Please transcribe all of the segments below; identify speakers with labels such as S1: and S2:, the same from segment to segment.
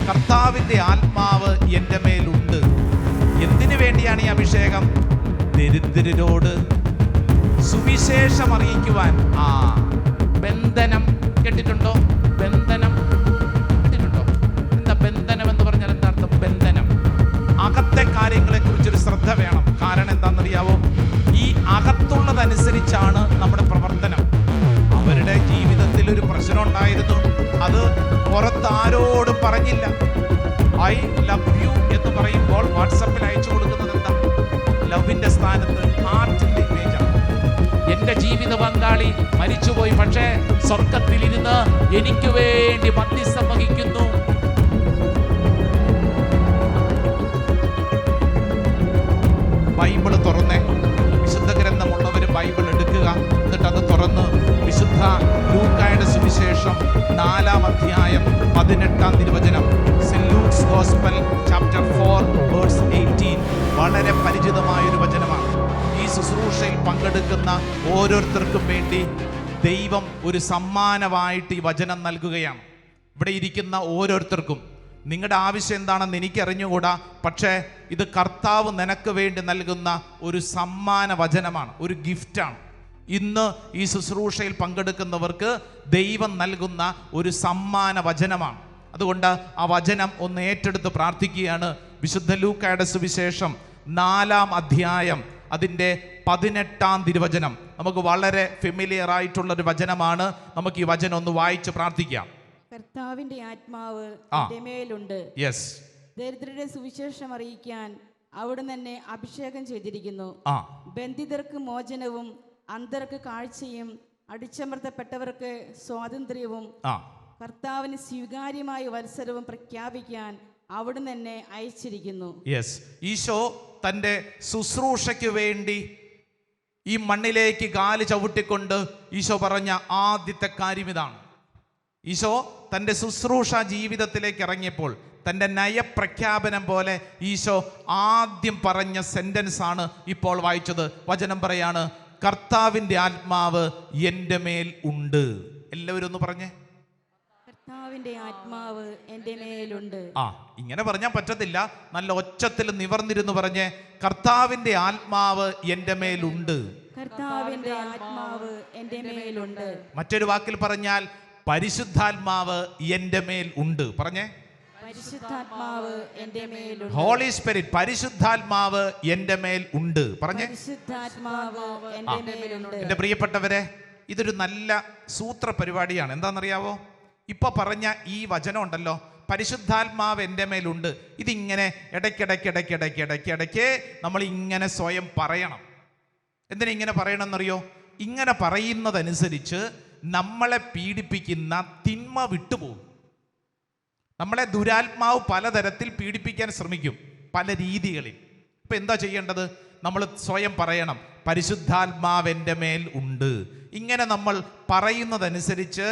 S1: കർത്താവിൻ്റെ ആത്മാവ് എൻ്റെ മേലുണ്ട്. എന്തിനു വേണ്ടിയാണ് ഈ അഭിഷേകം? ദരിദ്രരോട് സുവിശേഷം അറിയിക്കുവാൻ. ബന്ധനം കേട്ടിട്ടുണ്ടോ? ബന്ധനം കേട്ടിട്ടുണ്ടോ? എന്താ ബന്ധനം എന്ന് പറഞ്ഞാൽ എന്താ അർത്ഥം? ബന്ധനം, അകത്തെ കാര്യങ്ങളെ കുറിച്ചൊരു ശ്രദ്ധ വേണം. കാരണം എന്താണെന്നറിയാവോ? ഈ അകത്തുള്ളതനുസരിച്ചാണ് നമ്മുടെ പ്രവർത്തനം. അവരുടെ ജീവിതത്തിൽ ഒരു പ്രശ്നം ഉണ്ടായിരുന്നു, അത് പുറത്താരോടും പറഞ്ഞില്ല. ഐ ലവ് യു എന്ന് പറയുമ്പോൾ വാട്സപ്പിൽ അയച്ചു കൊടുക്കുന്നത് എന്താ? ലവിന്റെ സ്ഥാനത്ത് ഹാർട്ടിന്റെ ഇമേജാണ്. എന്റെ ജീവിത പങ്കാളി മരിച്ചുപോയി, പക്ഷേ സ്വർഗത്തിലിരുന്ന് എനിക്ക് വേണ്ടി മധ്യസ്ഥം വഹിക്കുന്നു. ബൈബിള് തുറന്നേ, വിശുദ്ധ ഗ്രന്ഥമുള്ളവർ ബൈബിൾ എടുക്കുക, എന്നിട്ട് അത് തുറന്ന് വിശുദ്ധ ലൂക്കായുടെ സുവിശേഷം 4-ാം അധ്യായം 18-ാം തിരുവചനം, Saint Luke's gospel chapter 4 verse 18. വളരെ പരിചിതമായൊരു വചനമാണ്. ഈ ശുശ്രൂഷയിൽ പങ്കെടുക്കുന്ന ഓരോരുത്തർക്കും വേണ്ടി ദൈവം ഒരു സമ്മാനമായിട്ട് ഈ വചനം നൽകുകയാണ്. ഇവിടെ ഇരിക്കുന്ന ഓരോരുത്തർക്കും നിങ്ങളുടെ ആവശ്യം എന്താണെന്ന് എനിക്കറിഞ്ഞുകൂടാ, പക്ഷേ ഇത് കർത്താവ് നിനക്ക് വേണ്ടി നൽകുന്ന ഒരു സമ്മാന വചനമാണ്, ഒരു ഗിഫ്റ്റാണ്. ഇന്ന് ഈ ശുശ്രൂഷയിൽ പങ്കെടുക്കുന്നവർക്ക് ദൈവം നൽകുന്ന ഒരു സമ്മാന വചനമാണ്. അതുകൊണ്ട് ആ വചനം ഒന്ന് ഏറ്റെടുത്ത് പ്രാർത്ഥിക്കുകയാണ്. വിശുദ്ധ ലൂക്കായുടെ സുവിശേഷം 4-ാം അധ്യായം അതിൻ്റെ 18-ാം തിരുവചനം. നമുക്ക് വളരെ ഫെമിലിയർ ആയിട്ടുള്ളൊരു വചനമാണ്. നമുക്ക് ഈ വചനം ഒന്ന് വായിച്ച് പ്രാർത്ഥിക്കാം.
S2: കർത്താവിന്റെ ആത്മാവ് എൻ്റെ മേലുണ്ട്.
S1: യെസ്.
S2: ദരിദ്രരുടെ സുവിശേഷം അറിയിക്കാൻ അവിടുന്ന് എന്നെ അഭിഷേകം ചെയ്തിരിക്കുന്നു. ബന്ധിതർക്ക് മോചനവും അന്ധർക്ക് കാഴ്ചയും അടിച്ചമർത്തപ്പെട്ടവർക്ക് സ്വാതന്ത്ര്യവും കർത്താവിന് സ്വീകാര്യമായ വത്സരവും പ്രഖ്യാപിക്കാൻ അവിടുന്ന് എന്നെ അയച്ചിരിക്കുന്നു.
S1: യെസ്. ഈശോ തൻ്റെ ശുശ്രൂഷയ്ക്ക് വേണ്ടി ഈ മണ്ണിലേക്ക് കാല് ചവിട്ടിക്കൊണ്ട് ഈശോ പറഞ്ഞ ആദ്യത്തെ കാര്യം ഇതാണ്. ഈശോ തൻ്റെ ശുശ്രൂഷ ജീവിതത്തിലേക്ക് ഇറങ്ങിയപ്പോൾ തൻ്റെ നയപ്രഖ്യാപനം പോലെ ഈശോ ആദ്യം പറഞ്ഞ സെന്റൻസ് ആണ് ഇപ്പോൾ വായിച്ചത്. വചനം പറയാണ്, കർത്താവിൻ്റെ ആത്മാവ് എൻ്റെ മേൽ ഉണ്ട്. എല്ലാവരും ഒന്ന് പറഞ്ഞേ,
S2: കർത്താവിന്റെ ആത്മാവ് എൻ്റെ മേലുണ്ട്.
S1: ഇങ്ങനെ പറഞ്ഞാൽ പറ്റത്തില്ല, നല്ല ഒച്ചത്തിൽ നിവർന്നിരുന്ന് പറഞ്ഞേ, കർത്താവിൻ്റെ ആത്മാവ് എൻ്റെ മേലുണ്ട്.
S2: കർത്താവിന്റെ ആത്മാവ് എൻ്റെ മേലുണ്ട്.
S1: മറ്റൊരു വാക്കിൽ പറഞ്ഞാൽ പരിശുദ്ധാത്മാവ് എൻ്റെ മേൽ ഉണ്ട്. പറഞ്ഞേ,
S2: പരിശുദ്ധാത്മാവ് എൻ്റെ മേലുണ്ട്.
S1: ഹോളി സ്പിരിറ്റ്, പരിശുദ്ധാത്മാവ് എൻ്റെ മേൽ ഉണ്ട്. പറഞ്ഞേ,
S2: പരിശുദ്ധാത്മാവ് എൻ്റെ മേലുണ്ട്.
S1: എൻ്റെ പ്രിയപ്പെട്ടവരെ, ഇതൊരു നല്ല സൂത്ര പരിപാടിയാണ്. എന്താണെന്നറിയാവോ? ഇപ്പൊ പറഞ്ഞ ഈ വചനം ഉണ്ടല്ലോ, പരിശുദ്ധാത്മാവ് എൻ്റെ മേലുണ്ട്, ഇതിങ്ങനെ ഇടയ്ക്കിടയ്ക്ക് നമ്മൾ ഇങ്ങനെ സ്വയം പറയണം. എന്തിനാ ഇങ്ങനെ പറയണമെന്നറിയോ? ഇങ്ങനെ പറയുന്നതനുസരിച്ച് നമ്മളെ പീഡിപ്പിക്കുന്ന തിന്മ വിട്ടുപോകും. നമ്മളെ ദുരാത്മാവ് പലതരത്തിൽ പീഡിപ്പിക്കാൻ ശ്രമിക്കും, പല രീതികളിൽ. ഇപ്പം എന്താ ചെയ്യേണ്ടത്? നമ്മൾ സ്വയം പറയണം, പരിശുദ്ധാത്മാവ് എൻ്റെ മേൽ ഉണ്ട്. ഇങ്ങനെ നമ്മൾ പറയുന്നതനുസരിച്ച്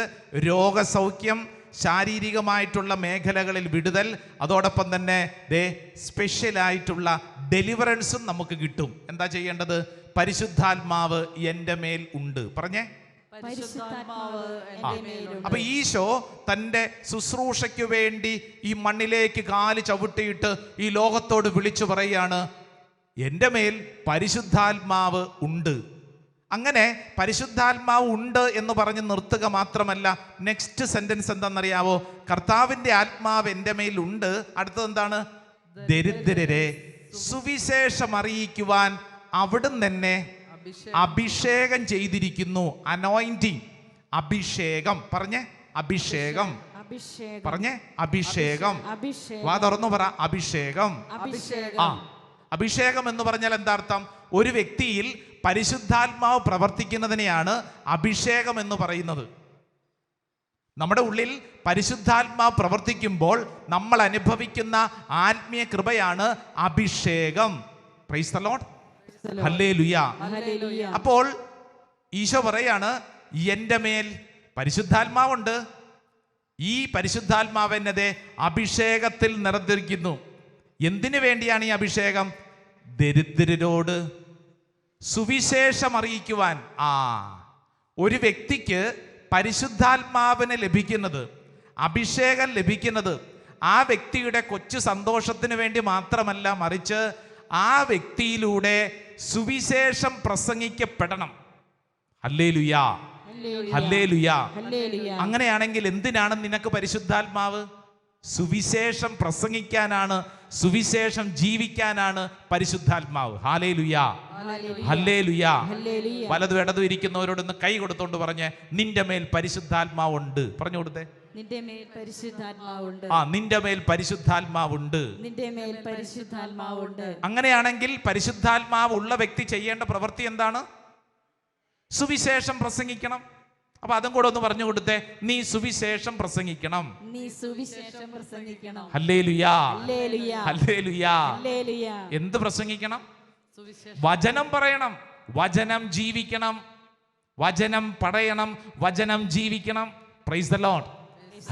S1: രോഗസൗഖ്യം, ശാരീരികമായിട്ടുള്ള മേഖലകളിൽ വിടുതൽ, അതോടൊപ്പം തന്നെ സ്പെഷ്യലായിട്ടുള്ള ഡെലിവറൻസും നമുക്ക് കിട്ടും. എന്താ ചെയ്യേണ്ടത്? പരിശുദ്ധാത്മാവ് എൻ്റെ മേൽ ഉണ്ട്. പറഞ്ഞേ, അപ്പൊ ഈശോ തൻ്റെ ശുശ്രൂഷയ്ക്ക് വേണ്ടി ഈ മണ്ണിലേക്ക് കാല് ചവിട്ടിയിട്ട് ഈ ലോകത്തോട് വിളിച്ചു പറയാണ്, എൻ്റെ മേൽ പരിശുദ്ധാത്മാവ് ഉണ്ട്. അങ്ങനെ പരിശുദ്ധാത്മാവ് ഉണ്ട് എന്ന് പറഞ്ഞ് നിർത്തുക മാത്രമല്ല, നെക്സ്റ്റ് സെന്റൻസ് എന്താണെന്നറിയാവോ? കർത്താവിൻ്റെ ആത്മാവ് എൻ്റെ മേൽ ഉണ്ട്. അടുത്തത് എന്താണ്? ദരിദ്രരെ സുവിശേഷം അറിയിക്കുവാൻ അവിടുന്ന് തന്നെ അഭിഷേകം ചെയ്തിരിക്കുന്നു. അനോയിന്റിങ്, അഭിഷേകം. പറഞ്ഞേ, അഭിഷേകം. പറഞ്ഞേ, അഭിഷേകം. വാ തുറന്നു പറ, അഭിഷേകം. അഭിഷേകം എന്ന് പറഞ്ഞാൽ എന്താ അർത്ഥം? ഒരു വ്യക്തിയിൽ പരിശുദ്ധാത്മാവ് പ്രവർത്തിക്കുന്നതിനെയാണ് അഭിഷേകം എന്ന് പറയുന്നത്. നമ്മുടെ ഉള്ളിൽ പരിശുദ്ധാത്മാവ് പ്രവർത്തിക്കുമ്പോൾ നമ്മൾ അനുഭവിക്കുന്ന ആത്മീയ കൃപയാണ് അഭിഷേകം. Price the Lord, hallelujah. അപ്പോൾ ഈശോ പറയാണ്, എൻ്റെ മേൽ പരിശുദ്ധാത്മാവുണ്ട്. ഈ പരിശുദ്ധാത്മാവ് എന്നെ അഭിഷേകത്തിൽ നിറഞ്ഞിരിക്കുന്നു. എന്തിനു വേണ്ടിയാണ് ഈ അഭിഷേകം? ദരിദ്രരോട് സുവിശേഷം അറിയിക്കുവാൻ. ഒരു വ്യക്തിക്ക് പരിശുദ്ധാത്മാവിനെ ലഭിക്കുന്നത്, അഭിഷേകം ലഭിക്കുന്നത്, ആ വ്യക്തിയുടെ കൊച്ചു സന്തോഷത്തിന് വേണ്ടി മാത്രമല്ല, മറിച്ച് ആ വ്യക്തിയിലൂടെ സുവിശേഷം പ്രസംഗിക്കപ്പെടണം. ഹല്ലേലൂയാ, ഹല്ലേലൂയാ. അങ്ങനെയാണെങ്കിൽ എന്തിനാണ് നിനക്ക് പരിശുദ്ധാത്മാവ്? സുവിശേഷം പ്രസംഗിക്കാനാണ്, സുവിശേഷം ജീവിക്കാനാണ് പരിശുദ്ധാത്മാവ്. ഹല്ലേലൂയാ, ഹല്ലേലൂയാ. വലതും ഇടതും ഇരിക്കുന്നവരോടൊന്ന് കൈ കൊടുത്തോണ്ട് പറഞ്ഞ്, നിന്റെ മേൽ പരിശുദ്ധാത്മാവുണ്ട്. പറഞ്ഞു കൊടുത്തേ,
S2: നിന്റെ മേൽ പരിശുദ്ധാത്മാവുണ്ട്.
S1: നിന്റെ മേൽ പരിശുദ്ധാത്മാവുണ്ട്.
S2: നിന്റെ മേൽ പരിശുദ്ധാത്മാവുണ്ട്.
S1: അങ്ങനെയാണെങ്കിൽ പരിശുദ്ധാത്മാവ് ഉള്ള വ്യക്തി ചെയ്യേണ്ട പ്രവൃത്തി എന്താണ്? സുവിശേഷം പ്രസംഗിക്കണം. അപ്പൊ അതും കൂടെ ഒന്ന് പറഞ്ഞു കൊടുത്തേ, നീ സുവിശേഷം പ്രസംഗിക്കണം.
S2: നീ സുവിശേഷം പ്രസംഗിക്കണം.
S1: ഹല്ലേലൂയാ,
S2: ഹല്ലേലൂയാ,
S1: ഹല്ലേലൂയാ.
S2: ഹല്ലേലൂയാ.
S1: എന്ത് പ്രസംഗിക്കണം? വചനം പറയണം, വചനം ജീവിക്കണം, വചനം പറയണം, വചനം ജീവിക്കണം. പ്രൈസ് ദി ലോർഡ്,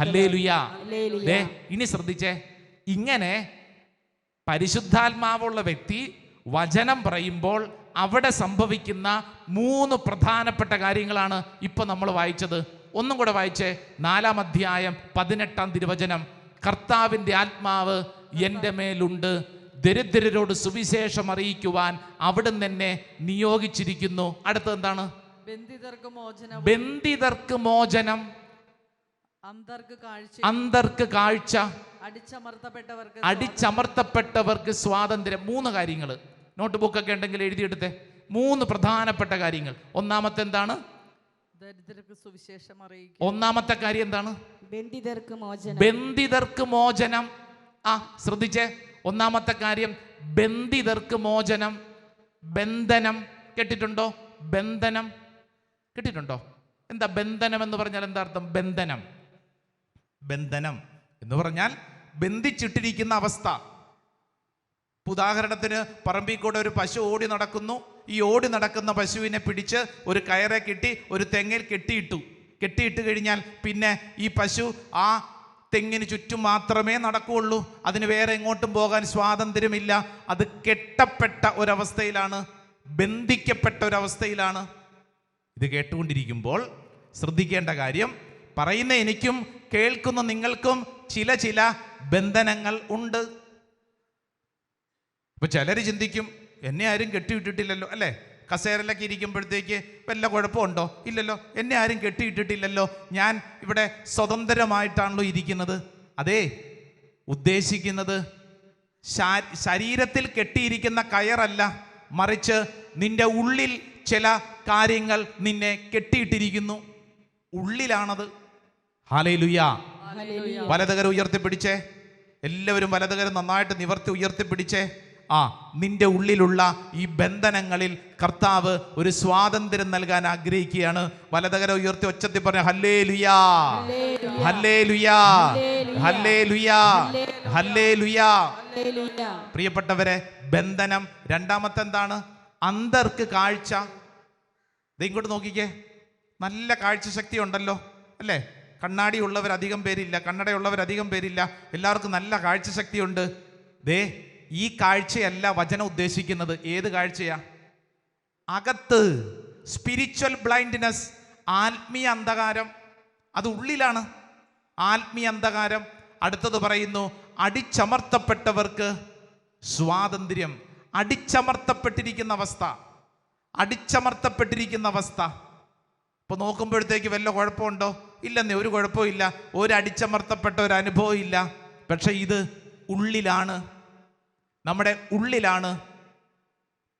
S1: ഹല്ലേലൂയാ. ദേ ഇനി ശ്രദ്ധിച്ചേ, ഇങ്ങനെ പരിശുദ്ധാത്മാവുള്ള വ്യക്തി വചനം പറയുമ്പോൾ അവിടെ സംഭവിക്കുന്ന 3 പ്രധാനപ്പെട്ട കാര്യങ്ങളാണ് ഇപ്പൊ നമ്മൾ വായിച്ചത്. ഒന്നും കൂടെ വായിച്ചേ, 4-ാം അധ്യായം 18-ാം തിരുവചനം. കർത്താവിൻ്റെ ആത്മാവ് എൻ്റെ മേലുണ്ട്, ദരിദ്രരോട് സുവിശേഷം അറിയിക്കുവാൻ അവിടുന്ന് എന്നെ നിയോഗിച്ചിരിക്കുന്നു. അടുത്തത് എന്താണ്? ബന്ധിതർക്ക് മോചനം, അന്തർക്ക് കാഴ്ച, അടിച്ചമർത്തപ്പെട്ടവർക്ക് സ്വാതന്ത്ര്യം. 3 കാര്യങ്ങൾ. നോട്ട് ബുക്കൊക്കെ ഉണ്ടെങ്കിൽ എഴുതിയെടുത്തേ. 3 പ്രധാനപ്പെട്ട കാര്യങ്ങൾ. ഒന്നാമത്തെ എന്താണ്? ഒന്നാമത്തെ കാര്യം എന്താണ്? ബന്ധിതർക്ക് മോചനം. ശ്രദ്ധിച്ചേ, ഒന്നാമത്തെ കാര്യം ബന്ധിതർക്ക് മോചനം. ബന്ധനം കേട്ടിട്ടുണ്ടോ? ബന്ധനം കേട്ടിട്ടുണ്ടോ? എന്താ ബന്ധനം എന്ന് പറഞ്ഞാൽ എന്താ അർത്ഥം? ബന്ധനം, ബന്ധനം എന്ന് പറഞ്ഞാൽ ബന്ധിച്ചിട്ടിരിക്കുന്ന അവസ്ഥ. ഉദാഹരണത്തിന്, പറമ്പിൽ കൂടെ ഒരു പശു ഓടി നടക്കുന്നു. ഈ ഓടി നടക്കുന്ന പശുവിനെ പിടിച്ച് ഒരു കയറെ കെട്ടി ഒരു തെങ്ങിൽ കെട്ടിയിട്ട് കഴിഞ്ഞാൽ പിന്നെ ഈ പശു ആ തെങ്ങിന് ചുറ്റും മാത്രമേ നടക്കുകയുള്ളൂ. അതിന് വേറെ എങ്ങോട്ടും പോകാൻ സ്വാതന്ത്ര്യമില്ല. അത് കെട്ടപ്പെട്ട ഒരവസ്ഥയിലാണ്, ബന്ധിക്കപ്പെട്ട ഒരവസ്ഥയിലാണ്. ഇത് കേട്ടുകൊണ്ടിരിക്കുമ്പോൾ ശ്രദ്ധിക്കേണ്ട കാര്യം, പറയുന്ന എനിക്കും കേൾക്കുന്ന നിങ്ങൾക്കും ചില ബന്ധനങ്ങൾ ഉണ്ട്. ഇപ്പൊ ചിലർ ചിന്തിക്കും, എന്നെ ആരും കെട്ടിയിട്ടിട്ടില്ലല്ലോ, അല്ലേ? കസേരയിലൊക്കെ ഇരിക്കുമ്പോഴത്തേക്ക് വല്ല കുഴപ്പമുണ്ടോ? ഇല്ലല്ലോ, എന്നെ ആരും കെട്ടിയിട്ടിട്ടില്ലല്ലോ, ഞാൻ ഇവിടെ സ്വതന്ത്രമായിട്ടാണല്ലോ ഇരിക്കുന്നത്. അതേ, ഉദ്ദേശിക്കുന്നത് ശരീരത്തിൽ കെട്ടിയിരിക്കുന്ന കയറല്ല, മറിച്ച് നിന്റെ ഉള്ളിൽ ചില കാര്യങ്ങൾ നിന്നെ കെട്ടിയിട്ടിരിക്കുന്നു. ഉള്ളിലാണത്. ഹല്ലേലൂയാ. വലതുകരം ഉയർത്തിപ്പിടിച്ചേ. എല്ലാവരും വലതുകരം നന്നായിട്ട് നിവർത്തി ഉയർത്തിപ്പിടിച്ചേ. നിന്റെ ഉള്ളിലുള്ള ഈ ബന്ധനങ്ങളിൽ കർത്താവ് ഒരു സ്വാതന്ത്ര്യം നൽകാൻ ആഗ്രഹിക്കുകയാണ്. വലതുകരം ഉയർത്തി ഒച്ചത്തിൽ പറഞ്ഞ ഹല്ലേലൂയാ, ഹല്ലേലൂയാ, ഹല്ലേലൂയാ, ഹല്ലേലൂയാ. പ്രിയപ്പെട്ടവരെ, ബന്ധനം. രണ്ടാമത്തെ എന്താണ്? അന്തർക്ക് കാഴ്ച. ഇങ്ങോട്ട് നോക്കിക്കേ, നല്ല കാഴ്ച ശക്തി ഉണ്ടല്ലോ, അല്ലേ? കണ്ണാടി ഉള്ളവരധികം പേരില്ല, കണ്ണടയുള്ളവരധികം പേരില്ല, എല്ലാവർക്കും നല്ല കാഴ്ച ശക്തിയുണ്ട്. ദേ, ഈ കാഴ്ചയല്ല വചനം ഉദ്ദേശിക്കുന്നത്. ഏത് കാഴ്ചയാ? അകത്ത് സ്പിരിച്വൽ ബ്ലൈൻഡ്നെസ്, ആത്മീയ അന്ധകാരം. അത് ഉള്ളിലാണ്, ആത്മീയ അന്ധകാരം. അടുത്തത് പറയുന്നു, അടിച്ചമർത്തപ്പെട്ടവർക്ക് സ്വാതന്ത്ര്യം. അടിച്ചമർത്തപ്പെട്ടിരിക്കുന്ന അവസ്ഥ, അടിച്ചമർത്തപ്പെട്ടിരിക്കുന്ന അവസ്ഥ. ഇപ്പൊ നോക്കുമ്പോഴത്തേക്ക് വല്ല കുഴപ്പമുണ്ടോ? ഇല്ലെന്നേ, ഒരു കുഴപ്പവും ഇല്ല, ഒരു അടിച്ചമർത്തപ്പെട്ട ഒരു അനുഭവം ഇല്ല. പക്ഷെ ഇത് ഉള്ളിലാണ്, നമ്മുടെ ഉള്ളിലാണ്.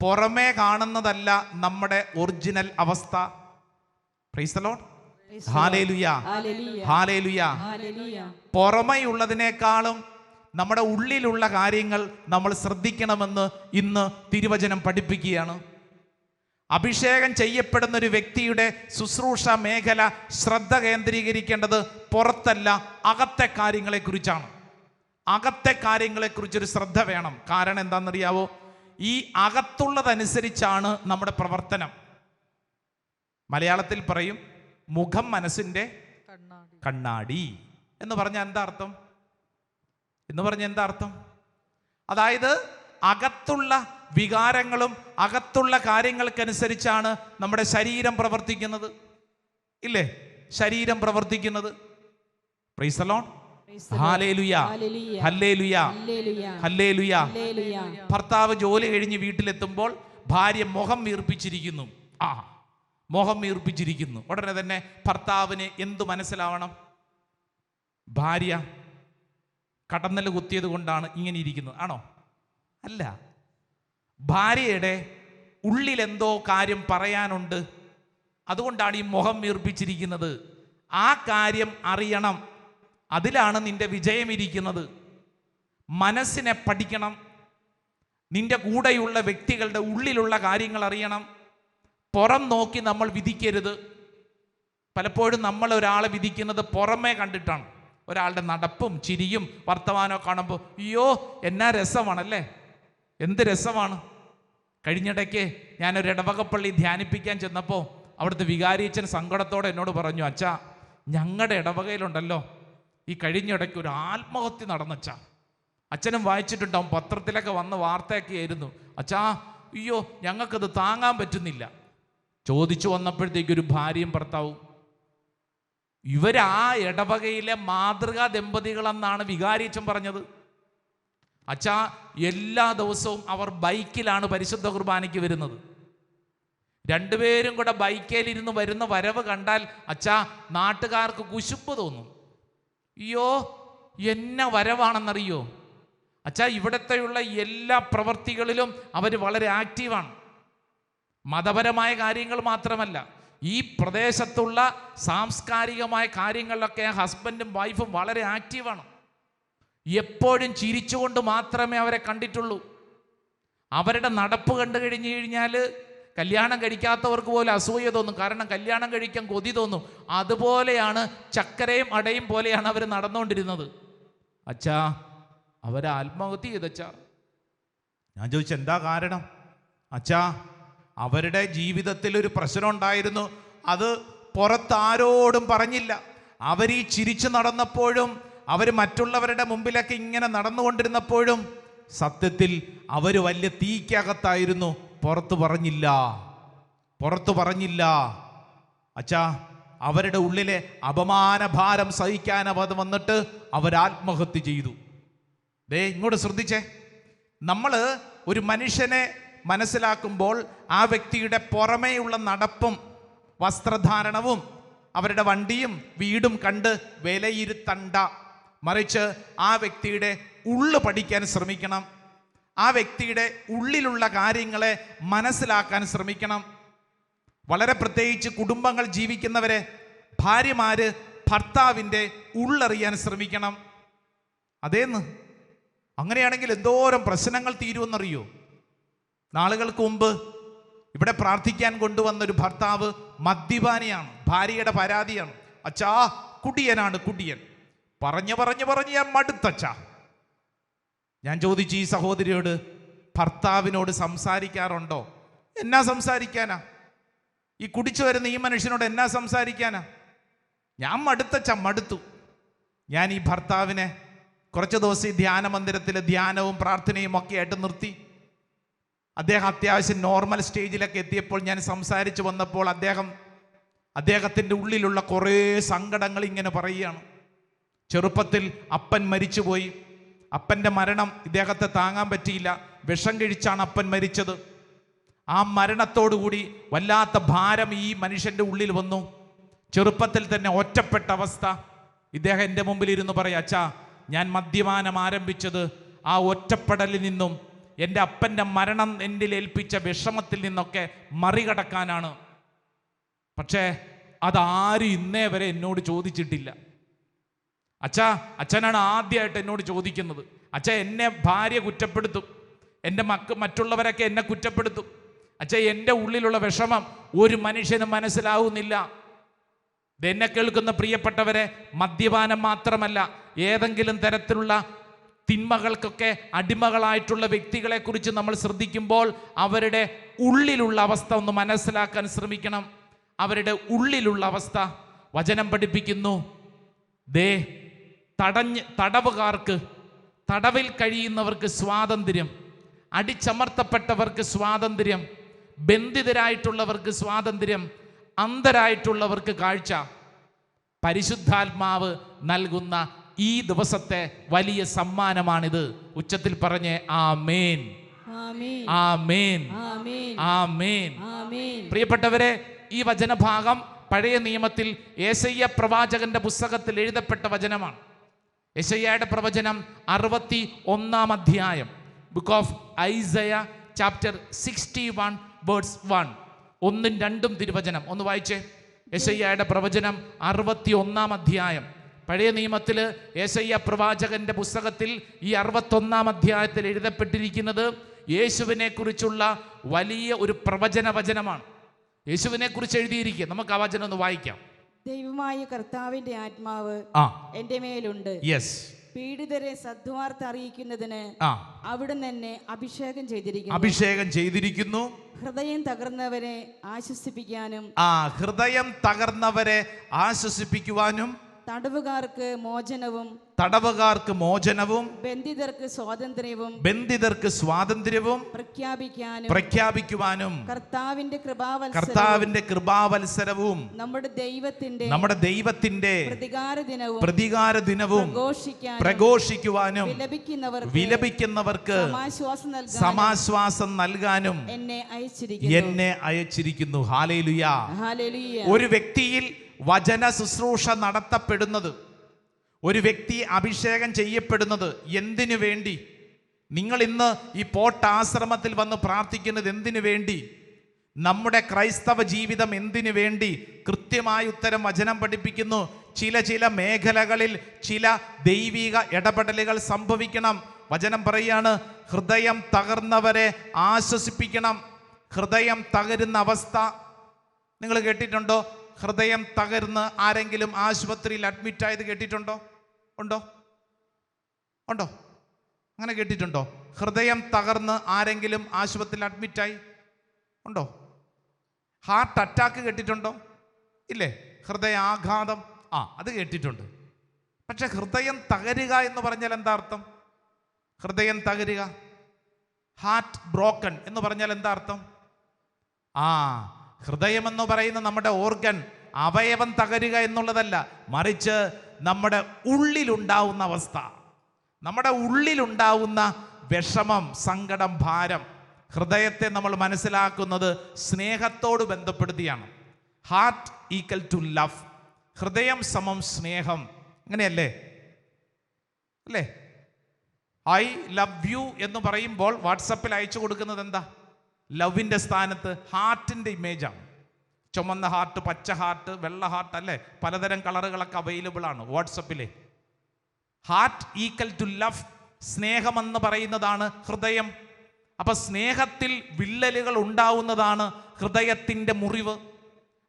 S1: പുറമേ കാണുന്നതല്ല നമ്മുടെ ഒറിജിനൽ അവസ്ഥ. Praise the Lord, hallelujah, hallelujah. പുറമേയുള്ളതിനേക്കാളും നമ്മുടെ ഉള്ളിലുള്ള കാര്യങ്ങൾ നമ്മൾ ശ്രദ്ധിക്കണമെന്ന് ഇന്ന് തിരുവചനം പഠിപ്പിക്കുകയാണ്. അഭിഷേകം ചെയ്യപ്പെടുന്ന ഒരു വ്യക്തിയുടെ ശുശ്രൂഷ മേഖല ശ്രദ്ധ കേന്ദ്രീകരിക്കേണ്ടത് പുറത്തല്ല, അകത്തെ കാര്യങ്ങളെക്കുറിച്ചാണ്. അകത്തെ കാര്യങ്ങളെക്കുറിച്ചൊരു ശ്രദ്ധ വേണം. കാരണം എന്താണെന്നറിയാവോ? ഈ അകത്തുള്ളതനുസരിച്ചാണ് നമ്മുടെ പ്രവർത്തനം. മലയാളത്തിൽ പറയും മുഖം മനസ്സിൻ്റെ കണ്ണാടി എന്ന് പറഞ്ഞാൽ എന്താ അർത്ഥം? എന്താ അർത്ഥം? അതായത് അകത്തുള്ള വികാരങ്ങളും അകത്തുള്ള കാര്യങ്ങൾക്കനുസരിച്ചാണ് നമ്മുടെ ശരീരം പ്രവർത്തിക്കുന്നത്, ഇല്ലേ? ശരീരം പ്രവർത്തിക്കുന്നത്. Price the Lord. Hallelujah,
S2: hallelujah,
S1: hallelujah,
S2: hallelujah,
S1: hallelujah.
S2: Hallelujah.
S1: ഭർത്താവ് ജോലി കഴിഞ്ഞ് വീട്ടിലെത്തുമ്പോൾ ഭാര്യ മുഖം വീർപ്പിച്ചിരിക്കുന്നു. മുഖം വീർപ്പിച്ചിരിക്കുന്നു. ഉടനെ തന്നെ ഭർത്താവിന് എന്തു മനസ്സിലാവണം? ഭാര്യ കടന്നൽ കുത്തിയത് കൊണ്ടാണ് ഇങ്ങനെ ഇരിക്കുന്നത് ആണോ? അല്ല, ഭാര്യയുടെ ഉള്ളിൽ എന്തോ കാര്യം പറയാനുണ്ട്, അതുകൊണ്ടാണ് ഈ മുഖം വീർപ്പിച്ചിരിക്കുന്നത്. ആ കാര്യം അറിയണം, അതിലാണ് നിന്റെ വിജയം ഇരിക്കുന്നത്. മനസ്സിനെ പഠിക്കണം, നിന്റെ കൂടെയുള്ള വ്യക്തികളുടെ ഉള്ളിലുള്ള കാര്യങ്ങൾ അറിയണം. പുറം നോക്കി നമ്മൾ വിധിക്കരുത്. പലപ്പോഴും നമ്മൾ ഒരാളെ വിധിക്കുന്നത് പുറമേ കണ്ടിട്ടാണ്. ഒരാളുടെ നടപ്പും ചിരിയും വർത്തമാനവും കാണുമ്പോൾ അയ്യോ എന്നാ രസമാണല്ലേ, എന്ത് രസമാണ്. കഴിഞ്ഞിടയ്ക്ക് ഞാനൊരു ഇടവകപ്പള്ളി ധ്യാനിപ്പിക്കാൻ ചെന്നപ്പോൾ അവിടുത്തെ വികാരിയച്ഛൻ സങ്കടത്തോടെ എന്നോട് പറഞ്ഞു, അച്ഛാ ഞങ്ങളുടെ ഇടവകയിലുണ്ടല്ലോ ഈ കഴിഞ്ഞിടയ്ക്ക് ഒരു ആത്മഹത്യ നടന്നച്ഛാ. അച്ഛനും വായിച്ചിട്ടുണ്ടാവും, പത്രത്തിലൊക്കെ വന്ന് വാർത്തയൊക്കെ ആയിരുന്നു. അച്ഛാ അയ്യോ ഞങ്ങൾക്കത് താങ്ങാൻ പറ്റുന്നില്ല. ചോദിച്ചു വന്നപ്പോഴത്തേക്കൊരു ഭാര്യയും ഭർത്താവും. ഇവരാ ഇടവകയിലെ മാതൃകാ ദമ്പതികളെന്നാണ് വികാരിയച്ഛൻ പറഞ്ഞത്. അച്ഛാ എല്ലാ ദിവസവും അവർ ബൈക്കിലാണ് പരിശുദ്ധ കുർബാനയ്ക്ക് വരുന്നത്. രണ്ടുപേരും കൂടെ ബൈക്കേലിരുന്ന് വരുന്ന വരവ് കണ്ടാൽ അച്ഛാ നാട്ടുകാർക്ക് കുശുമ്പ് തോന്നും. അയ്യോ എന്ന വരവാണെന്നറിയോ അച്ഛാ. ഇവിടത്തെയുള്ള എല്ലാ പ്രവൃത്തികളിലും അവർ വളരെ ആക്റ്റീവാണ്. മതപരമായ കാര്യങ്ങൾ മാത്രമല്ല, ഈ പ്രദേശത്തുള്ള സാംസ്കാരികമായ കാര്യങ്ങളിലൊക്കെ ഹസ്ബൻഡും വൈഫും വളരെ ആക്റ്റീവാണ്. എപ്പോഴും ചിരിച്ചുകൊണ്ട് മാത്രമേ അവരെ കണ്ടിട്ടുള്ളൂ. അവരുടെ നടപ്പ് കണ്ടു കഴിഞ്ഞു കഴിഞ്ഞാൽ കല്യാണം കഴിക്കാത്തവർക്ക് പോലും അസൂയ തോന്നും, കാരണം കല്യാണം കഴിക്കാൻ കൊതി തോന്നും. അതുപോലെയാണ് ചക്കരയും അടയും പോലെയാണ് അവർ നടന്നുകൊണ്ടിരുന്നത്. അച്ഛാ അവരെ ആത്മഹത്യ ചെയ്തച്ഛാ. ഞാൻ ചോദിച്ചു എന്താ കാരണം? അച്ഛാ അവരുടെ ജീവിതത്തിൽ ഒരു പ്രശ്നം ഉണ്ടായിരുന്നു, അത് പുറത്താരോടും പറഞ്ഞില്ല. അവർ ഈ ചിരിച്ചു നടന്നപ്പോഴും അവർ മറ്റുള്ളവരുടെ മുമ്പിലൊക്കെ ഇങ്ങനെ നടന്നുകൊണ്ടിരുന്നപ്പോഴും സത്യത്തിൽ അവർ വലിയ തീക്കകത്തായിരുന്നു, പുറത്തു പറഞ്ഞില്ല. അച്ഛാ അവരുടെ ഉള്ളിലെ അപമാനഭാരം സഹിക്കാനവത് വന്നിട്ട് അവർ ആത്മഹത്യ ചെയ്തു. ഇങ്ങോട്ട് ശ്രദ്ധിച്ചേ, നമ്മൾ ഒരു മനുഷ്യനെ മനസ്സിലാക്കുമ്പോൾ ആ വ്യക്തിയുടെ പുറമേയുള്ള നടപ്പും വസ്ത്രധാരണവും അവരുടെ വണ്ടിയും വീടും കണ്ട് വിലയിരുത്തണ്ട. മറിച്ച് ആ വ്യക്തിയുടെ ഉള്ളു പഠിക്കാൻ ശ്രമിക്കണം. ആ വ്യക്തിയുടെ ഉള്ളിലുള്ള കാര്യങ്ങളെ മനസ്സിലാക്കാൻ ശ്രമിക്കണം. വളരെ പ്രത്യേകിച്ച് കുടുംബങ്ങൾ ജീവിക്കുന്നവരെ ഭാര്യമാര് ഭർത്താവിൻ്റെ ഉള്ളറിയാൻ ശ്രമിക്കണം. അതേന്ന് അങ്ങനെയാണെങ്കിൽ എന്തോരം പ്രശ്നങ്ങൾ തീരുമെന്നറിയോ? നാളുകൾക്ക് മുമ്പ് ഇവിടെ പ്രാർത്ഥിക്കാൻ കൊണ്ടുവന്നൊരു ഭർത്താവ് മദ്യപാനിയാണ്. ഭാര്യയുടെ പരാതിയാണ്, അച്ഛാ കുടിയനാണ് കുടിയൻ. പറഞ്ഞ് ഞാൻ മടുത്തച്ഛാ. ഞാൻ ചോദിച്ചു ഈ സഹോദരിയോട്, ഭർത്താവിനോട് സംസാരിക്കാറുണ്ടോ? എന്നാ സംസാരിക്കാനാ? ഈ കുടിച്ചു വരുന്ന ഈ മനുഷ്യനോട് എന്നാ സംസാരിക്കാനാ? ഞാൻ മടുത്തു. ഞാൻ ഈ ഭർത്താവിനെ കുറച്ച് ദിവസം ഈ ധ്യാന മന്ദിരത്തിലെ ധ്യാനവും പ്രാർത്ഥനയും ഒക്കെ ആയിട്ട് നിർത്തി. അദ്ദേഹം അത്യാവശ്യം നോർമൽ സ്റ്റേജിലൊക്കെ എത്തിയപ്പോൾ ഞാൻ സംസാരിച്ചു വന്നപ്പോൾ അദ്ദേഹത്തിൻ്റെ ഉള്ളിലുള്ള കുറേ സങ്കടങ്ങൾ ഇങ്ങനെ പറയുകയാണ്. ചെറുപ്പത്തിൽ അപ്പൻ മരിച്ചുപോയി. അപ്പൻ്റെ മരണം ഇദ്ദേഹത്തെ താങ്ങാൻ പറ്റിയില്ല. വിഷം കഴിച്ചാണ് അപ്പൻ മരിച്ചത്. ആ മരണത്തോടുകൂടി വല്ലാത്ത ഭാരം ഈ മനുഷ്യൻ്റെ ഉള്ളിൽ വന്നു. ചെറുപ്പത്തിൽ തന്നെ ഒറ്റപ്പെട്ട അവസ്ഥ. ഇദ്ദേഹം എൻ്റെ മുമ്പിൽ ഇരുന്ന് പറയാം, അച്ഛാ ഞാൻ മദ്യപാനം ആരംഭിച്ചത് ആ ഒറ്റപ്പെടലിൽ നിന്നും എൻ്റെ അപ്പൻ്റെ മരണം എന്നിൽ ഏൽപ്പിച്ച വിഷമത്തിൽ നിന്നൊക്കെ മറികടക്കാനാണ്. പക്ഷേ അതാരും ഇന്നേ വരെ എന്നോട് ചോദിച്ചിട്ടില്ല. അച്ഛനാണ് ആദ്യമായിട്ട് എന്നോട് ചോദിക്കുന്നത്. അച്ഛാ എന്നെ ഭാര്യ കുറ്റപ്പെടുത്തും, എൻ്റെ മറ്റുള്ളവരൊക്കെ എന്നെ കുറ്റപ്പെടുത്തും. അച്ഛാ എൻ്റെ ഉള്ളിലുള്ള വിഷമം ഒരു മനുഷ്യനും മനസ്സിലാവുന്നില്ല. ഇതെന്നെ കേൾക്കുന്ന പ്രിയപ്പെട്ടവരെ, മദ്യപാനം മാത്രമല്ല, ഏതെങ്കിലും തരത്തിലുള്ള തിന്മകൾക്കൊക്കെ അടിമകളായിട്ടുള്ള വ്യക്തികളെ കുറിച്ച് നമ്മൾ ശ്രദ്ധിക്കുമ്പോൾ അവരുടെ ഉള്ളിലുള്ള അവസ്ഥ ഒന്ന് മനസ്സിലാക്കാൻ ശ്രമിക്കണം. അവരുടെ ഉള്ളിലുള്ള അവസ്ഥ വചനം പഠിപ്പിക്കുന്നു. തടവുകാർക്ക്, തടവിൽ കഴിയുന്നവർക്ക് സ്വാതന്ത്ര്യം, അടിച്ചമർത്തപ്പെട്ടവർക്ക് സ്വാതന്ത്ര്യം, ബന്ധിതരായിട്ടുള്ളവർക്ക് സ്വാതന്ത്ര്യം, അന്ധരായിട്ടുള്ളവർക്ക് കാഴ്ച. പരിശുദ്ധാത്മാവ് നൽകുന്ന ഈ ദിവസത്തെ വലിയ സമ്മാനമാണിത്. ഉച്ചത്തിൽ പറഞ്ഞേ ആമേൻ,
S2: ആമേൻ,
S1: ആമേൻ,
S2: ആമേൻ,
S1: ആമേൻ.
S2: ആമേൻ.
S1: പ്രിയപ്പെട്ടവരെ, ഈ വചനഭാഗം പഴയ നിയമത്തിൽ യെശയ്യ പ്രവാചകന്റെ പുസ്തകത്തിൽ എഴുതപ്പെട്ട വചനമാണ്. യെശയ്യയുടെ പ്രവചനം 61 അധ്യായം, book of Isaiah chapter 61 verse 1. 1ഉം 2ഉം തിരുവചനം ഒന്ന് വായിച്ചേ. യെശയ്യയുടെ പ്രവചനം 61 അധ്യായം. പഴയ നിയമത്തിൽ യെശയ്യ പ്രവാചകന്റെ പുസ്തകത്തിൽ ഈ 61 അധ്യായത്തിൽ എഴുതപ്പെട്ടിരിക്കുന്നത് യേശുവിനെ കുറിച്ചുള്ള വലിയ ഒരു പ്രവചന വചനമാണ്. യേശുവിനെ കുറിച്ച് എഴുതിയിരിക്കുക. നമുക്ക് ആ വചനം ഒന്ന് വായിക്കാം.
S2: ദൈവമായ കർത്താവിന്റെ ആത്മാവ് എന്റെ മേലുണ്ട്.
S1: യെസ്.
S2: പീഡിതരെ സദ്വാർത്ത അറിയിക്കുന്നതിന് അവിടുന്ന് എന്നെ അഭിഷേകം ചെയ്തിരിക്കുന്നു. ഹൃദയം തകർന്നവരെ ആശ്വസിപ്പിക്കാനും
S1: ഹൃദയം തകർന്നവരെ ആശ്വസിപ്പിക്കുവാനും
S2: തടവുകാർക്ക് മോചനവും
S1: ബന്ധിതർക്ക് സ്വാതന്ത്ര്യവും പ്രഖ്യാപിക്കുവാനും കർത്താവിന്റെ കൃപാവത്സരവും നമ്മുടെ ദൈവത്തിന്റെ പ്രതികാര ദിനവും പ്രഘോഷിക്കുവാനും വിലപിക്കുന്നവർക്ക് സമാശ്വാസം നൽകാനും എന്നെ അയച്ചിരിക്കുന്നു. ഹല്ലേലൂയ. ഒരു വ്യക്തിയിൽ വചന ശുശ്രൂഷ നടത്തപ്പെടുന്നത്, ഒരു വ്യക്തി അഭിഷേകം ചെയ്യപ്പെടുന്നത് എന്തിനു വേണ്ടി? നിങ്ങൾ ഇന്ന് ഈ പോട്ടാശ്രമത്തിൽ വന്ന് പ്രാർത്ഥിക്കുന്നത് എന്തിനു വേണ്ടി? നമ്മുടെ ക്രൈസ്തവ ജീവിതം എന്തിനു വേണ്ടി? കൃത്യമായ ഉത്തരം വചനം പഠിപ്പിക്കുന്നു. ചില മേഖലകളിൽ ചില ദൈവിക ഇടപെടലുകൾ സംഭവിക്കണം. വചനം പറയാണ്, ഹൃദയം തകർന്നവരെ ആശ്വസിപ്പിക്കണം. ഹൃദയം തകരുന്ന അവസ്ഥ നിങ്ങൾ കേട്ടിട്ടുണ്ടോ? ഹൃദയം തകർന്ന് ആരെങ്കിലും ആശുപത്രിയിൽ അഡ്മിറ്റ് ആയത് കേട്ടിട്ടുണ്ടോ? ഉണ്ടോ? അങ്ങനെ കേട്ടിട്ടുണ്ടോ? ഹൃദയം തകർന്ന് ആരെങ്കിലും ആശുപത്രിയിൽ അഡ്മിറ്റായി ഉണ്ടോ? ഹാർട്ട് അറ്റാക്ക് കേട്ടിട്ടുണ്ടോ? ഇല്ലേ? ഹൃദയാഘാതം അത് കേട്ടിട്ടുണ്ട്. പക്ഷെ ഹൃദയം തകരുക എന്ന് പറഞ്ഞാൽ എന്താ അർത്ഥം? ഹൃദയം തകരുക, ഹാർട്ട് ബ്രോക്കൺ എന്ന് പറഞ്ഞാൽ എന്താ അർത്ഥം? ഹൃദയം എന്ന് പറയുന്ന നമ്മുടെ ഓർഗൻ, അവയവം തകരുക എന്നുള്ളതല്ല, മറിച്ച് നമ്മുടെ ഉള്ളിലുണ്ടാവുന്ന അവസ്ഥ, നമ്മുടെ ഉള്ളിലുണ്ടാവുന്ന വിഷമം, സങ്കടം, ഭാരം. ഹൃദയത്തെ നമ്മൾ മനസ്സിലാക്കുന്നത് സ്നേഹത്തോട് ബന്ധപ്പെടുത്തിയാണ്. Heart equal to love. ഹൃദയം സമം സ്നേഹം. അങ്ങനെയല്ലേ? അല്ലേ? ഐ ലവ് യു എന്ന് പറയുമ്പോൾ വാട്സപ്പിൽ അയച്ചു കൊടുക്കുന്നത് എന്താ? ലവിൻ്റെ സ്ഥാനത്ത് ഹാർട്ടിൻ്റെ ഇമേജാണ്. ചുമന്ന ഹാർട്ട്, പച്ച ഹാർട്ട്, വെള്ള ഹാർട്ട്, അല്ലേ? പലതരം കളറുകളൊക്കെ അവൈലബിൾ ആണ് വാട്സപ്പിലെ. Heart equal to love. സ്നേഹമെന്ന് പറയുന്നതാണ് ഹൃദയം. അപ്പൊ സ്നേഹത്തിൽ വിള്ളലുകൾ ഉണ്ടാവുന്നതാണ് ഹൃദയത്തിൻ്റെ മുറിവ്.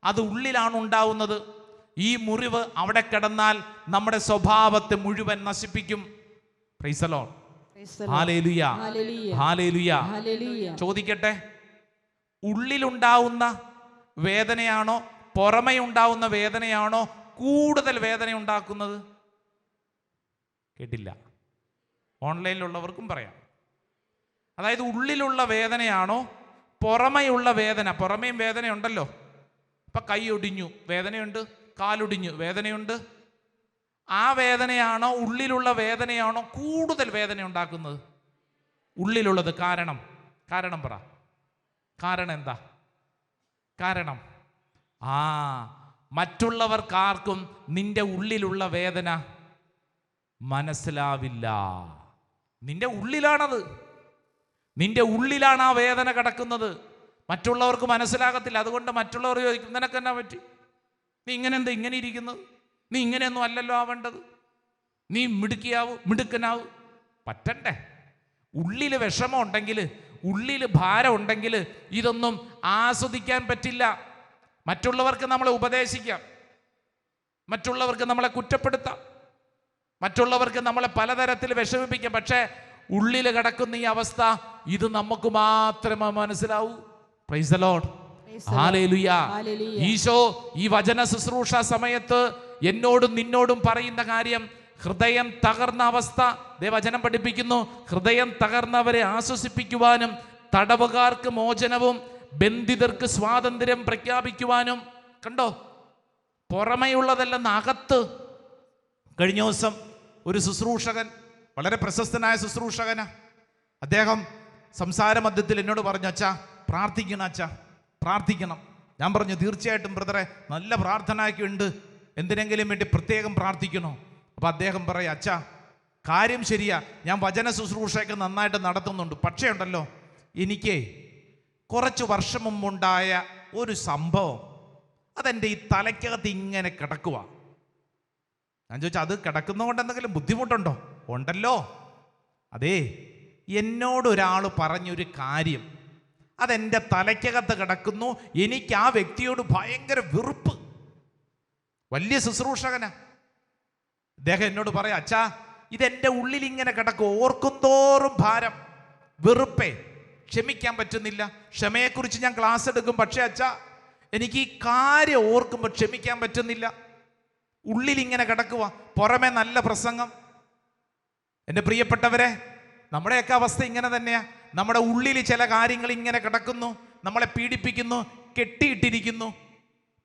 S1: അത് ഉള്ളിലാണ് ഉണ്ടാവുന്നത്. ഈ മുറിവ് അവിടെ കിടന്നാൽ നമ്മുടെ സ്വഭാവത്തെ മുഴുവൻ നശിപ്പിക്കും. Price the Lord. Hallelujah, hallelujah. ചോദിക്കട്ടെ, ഉള്ളിലുണ്ടാവുന്ന വേദനയാണോ പുറമേ ഉണ്ടാവുന്ന വേദനയാണോ കൂടുതൽ വേദന ഉണ്ടാക്കുന്നത്? കേട്ടില്ല. ഓൺലൈനിലുള്ളവർക്കും പറയാം. അതായത് ഉള്ളിലുള്ള വേദനയാണോ പുറമെയുള്ള വേദന? പുറമേയും വേദനയുണ്ടല്ലോ. ഇപ്പം കൈ ഒടിഞ്ഞു, വേദനയുണ്ട്. കാലൊടിഞ്ഞു, വേദനയുണ്ട്. ആ വേദനയാണോ ഉള്ളിലുള്ള വേദനയാണോ കൂടുതൽ വേദന ഉണ്ടാക്കുന്നത്? ഉള്ളിലുള്ളത്. കാരണം പറ. കാരണം എന്താ? കാരണം മറ്റുള്ളവർക്കാർക്കും നിന്റെ ഉള്ളിലുള്ള വേദന മനസ്സിലാവില്ല. നിന്റെ ഉള്ളിലാണത്. നിന്റെ ഉള്ളിലാണ് ആ വേദന കിടക്കുന്നത്. മറ്റുള്ളവർക്ക് മനസ്സിലാകത്തില്ല. അതുകൊണ്ട് മറ്റുള്ളവർ ചോദിക്കും, നിനക്ക് എന്നാ പറ്റി? നീ ഇങ്ങനെ ഇരിക്കുന്നത്? നീ ഇങ്ങനെയൊന്നും അല്ലല്ലോ ആവേണ്ടത്. നീ മിടുക്കനാവൂ. പറ്റണ്ടേ? ഉള്ളിൽ വിഷമം ഉണ്ടെങ്കിൽ, ഉള്ളിൽ ഭാരം ഉണ്ടെങ്കിൽ ഇതൊന്നും ആസ്വദിക്കാൻ പറ്റില്ല. മറ്റുള്ളവർക്ക് നമ്മളെ ഉപദേശിക്കാം, മറ്റുള്ളവർക്ക് നമ്മളെ കുറ്റപ്പെടുത്താം, മറ്റുള്ളവർക്ക് നമ്മളെ പലതരത്തിൽ വിഷമിപ്പിക്കാം. പക്ഷേ ഉള്ളിൽ കിടക്കുന്ന ഈ അവസ്ഥ, ഇത് നമുക്ക് മാത്രമേ മനസ്സിലാവൂ. Praise the Lord. Hallelujah. Eesho ഈ വചന ശുശ്രൂഷ സമയത്ത് എന്നോടും നിന്നോടും പറയുന്ന കാര്യം, ഹൃദയം തകർന്ന അവസ്ഥ. വചനം പഠിപ്പിക്കുന്നു, ഹൃദയം തകർന്നവരെ ആശ്വസിപ്പിക്കുവാനും തടവുകാർക്ക് മോചനവും ബന്ധിതർക്ക് സ്വാതന്ത്ര്യം പ്രഖ്യാപിക്കുവാനും. കണ്ടോ? പുറമെയുള്ളതല്ലെന്ന് അകത്ത്. കഴിഞ്ഞ ദിവസം ഒരു ശുശ്രൂഷകൻ, വളരെ പ്രശസ്തനായ ശുശ്രൂഷകനാ. അദ്ദേഹം സംസാര മധ്യത്തിൽ എന്നോട് പറഞ്ഞു, അച്ഛാ പ്രാർത്ഥിക്കണം, അച്ഛാ പ്രാർത്ഥിക്കണം. ഞാൻ പറഞ്ഞു, തീർച്ചയായിട്ടും ബ്രദറെ, നല്ല പ്രാർത്ഥനയൊക്കെ ഉണ്ട്, എന്തിനെങ്കിലും വേണ്ടി പ്രത്യേകം പ്രാർത്ഥിക്കണോ? അപ്പം അദ്ദേഹം പറയാം, അച്ഛാ കാര്യം ശരിയാ, ഞാൻ വചന ശുശ്രൂഷയൊക്കെ നന്നായിട്ട് നടത്തുന്നുണ്ട്, പക്ഷേ ഉണ്ടല്ലോ എനിക്ക് കുറച്ച് വർഷം മുമ്പുണ്ടായ ഒരു സംഭവം അതെൻ്റെ ഈ തലയ്ക്കകത്ത് ഇങ്ങനെ കിടക്കുക. ഞാൻ ചോദിച്ചാൽ അത് കിടക്കുന്നതുകൊണ്ട് എന്തെങ്കിലും ബുദ്ധിമുട്ടുണ്ടോ? ഉണ്ടല്ലോ. അതേ, എന്നോടൊരാൾ പറഞ്ഞൊരു കാര്യം അതെൻ്റെ തലയ്ക്കകത്ത് കിടക്കുന്നു. എനിക്ക് ആ വ്യക്തിയോട് ഭയങ്കര വെറുപ്പ്. വലിയ ശുശ്രൂഷകനാ. അദ്ദേഹം എന്നോട് പറയാം, അച്ഛാ ഇതെൻ്റെ ഉള്ളിൽ ഇങ്ങനെ കിടക്കും, ഓർക്കും തോറും ഭാരം, വെറുപ്പേ, ക്ഷമിക്കാൻ പറ്റുന്നില്ല. ക്ഷമയെക്കുറിച്ച് ഞാൻ ക്ലാസ് എടുക്കും, പക്ഷേ അച്ഛാ എനിക്ക് ഈ കാര്യം ഓർക്കുമ്പോൾ ക്ഷമിക്കാൻ പറ്റുന്നില്ല. ഉള്ളിൽ ഇങ്ങനെ കിടക്കുക, പുറമെ നല്ല പ്രസംഗം. എൻ്റെ പ്രിയപ്പെട്ടവരെ, നമ്മുടെയൊക്കെ അവസ്ഥ ഇങ്ങനെ തന്നെയാ. നമ്മുടെ ഉള്ളിൽ ചില കാര്യങ്ങൾ ഇങ്ങനെ കിടക്കുന്നു, നമ്മളെ പീഡിപ്പിക്കുന്നു, കെട്ടിയിട്ടിരിക്കുന്നു.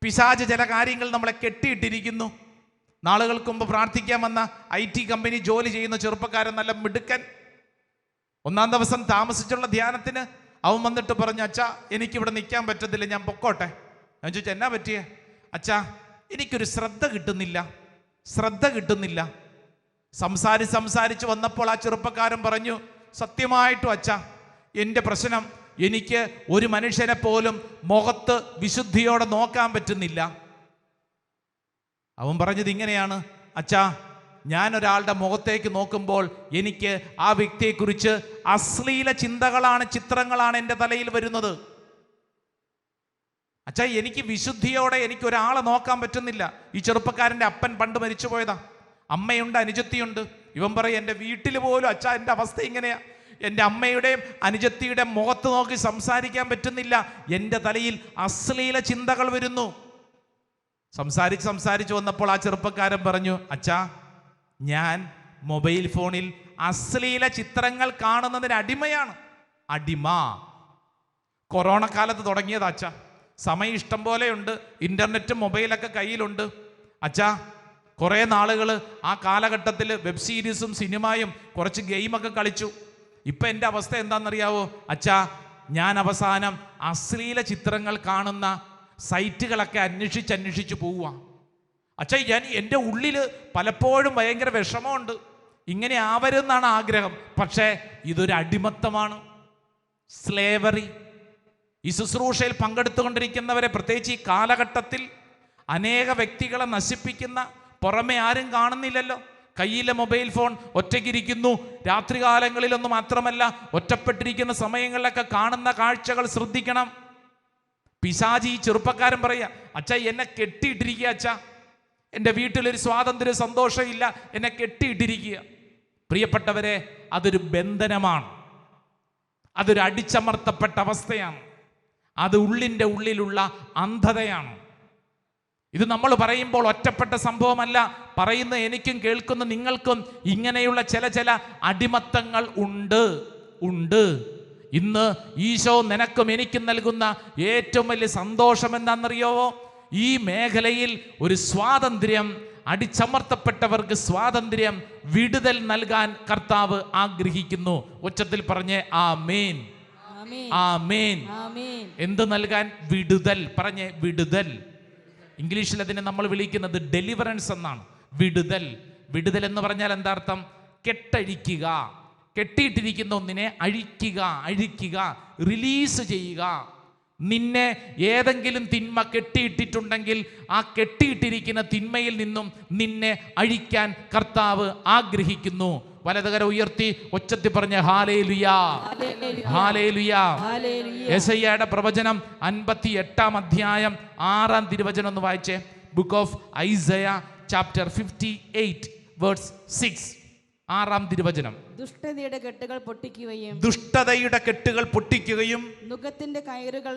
S1: പിശാച് ചില കാര്യങ്ങൾ നമ്മളെ കെട്ടിയിട്ടിരിക്കുന്നു. നാളുകൾക്ക് മുമ്പ് പ്രാർത്ഥിക്കാൻ വന്ന IT കമ്പനി ജോലി ചെയ്യുന്ന ചെറുപ്പക്കാരൻ, നല്ല മിടുക്കൻ, ഒന്നാം ദിവസം താമസിച്ചുള്ള ധ്യാനത്തിന് അവൻ വന്നിട്ട് പറഞ്ഞു, അച്ഛാ എനിക്കിവിടെ നിൽക്കാൻ പറ്റത്തില്ല, ഞാൻ പൊക്കോട്ടെ. ഞാൻ ചോദിച്ചു, എന്നാ പറ്റിയേ? അച്ഛാ എനിക്കൊരു ശ്രദ്ധ കിട്ടുന്നില്ല. സംസാരിച്ച് വന്നപ്പോൾ ആ ചെറുപ്പക്കാരൻ പറഞ്ഞു, സത്യമായിട്ടും അച്ഛാ എൻ്റെ പ്രശ്നം, എനിക്ക് ഒരു മനുഷ്യനെ പോലും മുഖത്ത് വിശുദ്ധിയോടെ നോക്കാൻ പറ്റുന്നില്ല. അവൻ പറഞ്ഞത് ഇങ്ങനെയാണ്, അച്ഛാ ഞാൻ ഒരാളുടെ മുഖത്തേക്ക് നോക്കുമ്പോൾ എനിക്ക് ആ വ്യക്തിയെക്കുറിച്ച് അശ്ലീല ചിന്തകളാണ്, ചിത്രങ്ങളാണ് എൻ്റെ തലയിൽ വരുന്നത്. അച്ഛാ എനിക്ക് വിശുദ്ധിയോടെ എനിക്ക് ഒരാളെ നോക്കാൻ പറ്റുന്നില്ല. ഈ ചെറുപ്പക്കാരൻ്റെ അപ്പൻ പണ്ട് മരിച്ചു പോയതാ, അമ്മയുണ്ട്, അനുജത്തിയുണ്ട്. ഇവൻ പറയും, എൻ്റെ വീട്ടിൽ പോലും അച്ഛാ എൻ്റെ അവസ്ഥ ഇങ്ങനെയാ, എൻ്റെ അമ്മയുടെയും അനുജത്തിയുടെ മുഖത്ത് നോക്കി സംസാരിക്കാൻ പറ്റുന്നില്ല, എൻ്റെ തലയിൽ അശ്ലീല ചിന്തകൾ വരുന്നു. സംസാരിച്ച് വന്നപ്പോൾ ആ ചെറുപ്പക്കാരൻ പറഞ്ഞു, അച്ഛാ ഞാൻ മൊബൈൽ ഫോണിൽ അശ്ലീല ചിത്രങ്ങൾ കാണുന്നതിന് അടിമയാണ്. അടിമ. കൊറോണ കാലത്ത് തുടങ്ങിയതാ അച്ഛാ. സമയം ഇഷ്ടം പോലെയുണ്ട്, ഇൻ്റർനെറ്റും മൊബൈലൊക്കെ കയ്യിലുണ്ട്. അച്ഛാ കുറേ നാളുകൾ ആ കാലഘട്ടത്തിൽ വെബ് സീരീസും സിനിമയും കുറച്ച് ഗെയിമൊക്കെ കളിച്ചു. ഇപ്പം എൻ്റെ അവസ്ഥ എന്താണെന്നറിയാവോ അച്ഛാ? ഞാൻ അവസാനം അശ്ലീല ചിത്രങ്ങൾ കാണുന്ന സൈറ്റുകളൊക്കെ അന്വേഷിച്ച് പോവുക. അച്ഛാ ഞാൻ എൻ്റെ ഉള്ളിൽ പലപ്പോഴും ഭയങ്കര വിഷമമുണ്ട്, ഇങ്ങനെ ആവരുതെന്നാണ് ആഗ്രഹം, പക്ഷേ ഇതൊരു അടിമത്തമാണ്, സ്ലേവറി. ഈ ശുശ്രൂഷയിൽ പങ്കെടുത്തുകൊണ്ടിരിക്കുന്നവരെ, പ്രത്യേകിച്ച് ഈ കാലഘട്ടത്തിൽ അനേക വ്യക്തികളെ നശിപ്പിക്കുന്ന, പുറമെ ആരും കാണുന്നില്ലല്ലോ, കയ്യിലെ മൊബൈൽ ഫോൺ, ഒറ്റയ്ക്കിരിക്കുന്നു, രാത്രികാലങ്ങളിലൊന്നും മാത്രമല്ല ഒറ്റപ്പെട്ടിരിക്കുന്ന സമയങ്ങളിലൊക്കെ കാണുന്ന കാഴ്ചകൾ ശ്രദ്ധിക്കണം. പിശാചി ഈ ചെറുപ്പക്കാരൻ പറയാ, അച്ഛാ എന്നെ കെട്ടിയിട്ടിരിക്കുക, അച്ഛാ എൻ്റെ വീട്ടിലൊരു സ്വാതന്ത്ര്യ സന്തോഷമില്ല, എന്നെ കെട്ടിയിട്ടിരിക്കുക. പ്രിയപ്പെട്ടവരെ, അതൊരു ബന്ധനമാണ്, അതൊരു അടിച്ചമർത്തപ്പെട്ട അവസ്ഥയാണ്, അത് ഉള്ളിൻ്റെ ഉള്ളിലുള്ള അന്ധതയാണ്. ഇത് നമ്മൾ പറയുമ്പോൾ ഒറ്റപ്പെട്ട സംഭവമല്ല, പറയുന്ന എനിക്കും കേൾക്കുന്ന നിങ്ങൾക്കും ഇങ്ങനെയുള്ള ചില അടിമത്തങ്ങൾ ഉണ്ട്. ഇന്ന് ഈശോ നിനക്കും എനിക്കും നൽകുന്ന ഏറ്റവും വലിയ സന്തോഷം എന്താണെന്നറിയാവോ? ഈ മേഖലയിൽ ഒരു സ്വാതന്ത്ര്യം, അടിച്ചമർത്തപ്പെട്ടവർക്ക് സ്വാതന്ത്ര്യം, വിടുതൽ നൽകാൻ കർത്താവ് ആഗ്രഹിക്കുന്നു. ഉച്ചത്തിൽ പറഞ്ഞേ ആമേൻ, ആമേൻ. എന്ത് നൽകാൻ? വിടുതൽ. പറഞ്ഞേ വിടുതൽ. ഇംഗ്ലീഷിൽ അതിനെ നമ്മൾ വിളിക്കുന്നത് ഡെലിവറൻസ് എന്നാണ്. വിടുതൽ എന്ന് പറഞ്ഞാൽ എന്താ അർത്ഥം? കെട്ടഴിക്കുക, കെട്ടിയിട്ടിരിക്കുന്ന ഒന്നിനെ അഴിക്കുക, റിലീസ് ചെയ്യുക. നിന്നെ ഏതെങ്കിലും തിന്മ കെട്ടിയിട്ടിട്ടുണ്ടെങ്കിൽ ആ കെട്ടിയിട്ടിരിക്കുന്ന തിന്മയിൽ നിന്നും നിന്നെ അഴിക്കാൻ കർത്താവ് ആഗ്രഹിക്കുന്നു. വലതുകര ഉയർത്തി ഒച്ചത്തി പറഞ്ഞ ഹാലേലുയാ, ഹാലേലുയാ. യെശയ്യായുടെ പ്രവചനം 58 അധ്യായം 6 തിരുവചനം ഒന്ന് വായിച്ചേ. Book of Isaiah chapter 58 verse 6, 6 തിരുവചനം. ദുഷ്ടതയുടെ കെട്ടുകൾ പൊട്ടിക്കുകയും നുകത്തിന്റെ കയറുകൾ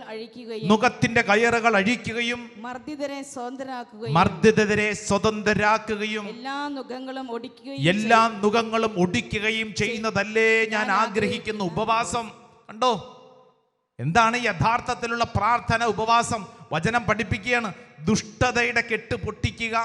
S1: അഴിക്കുകയും മർദ്ദിതരെ സ്വതന്ത്രരാക്കുകയും എല്ലാ നുകങ്ങളും ഒടിക്കുകയും ചെയ്യുന്നതല്ലേ ഞാൻ ആഗ്രഹിക്കുന്നു. ഉപവാസം കണ്ടോ? എന്താണ് യഥാർത്ഥത്തിലുള്ള പ്രാർത്ഥന? ഉപവാസം. വചനം പഠിപ്പിക്കുകയാണ്, ദുഷ്ടതയുടെ കെട്ട് പൊട്ടിക്കുക.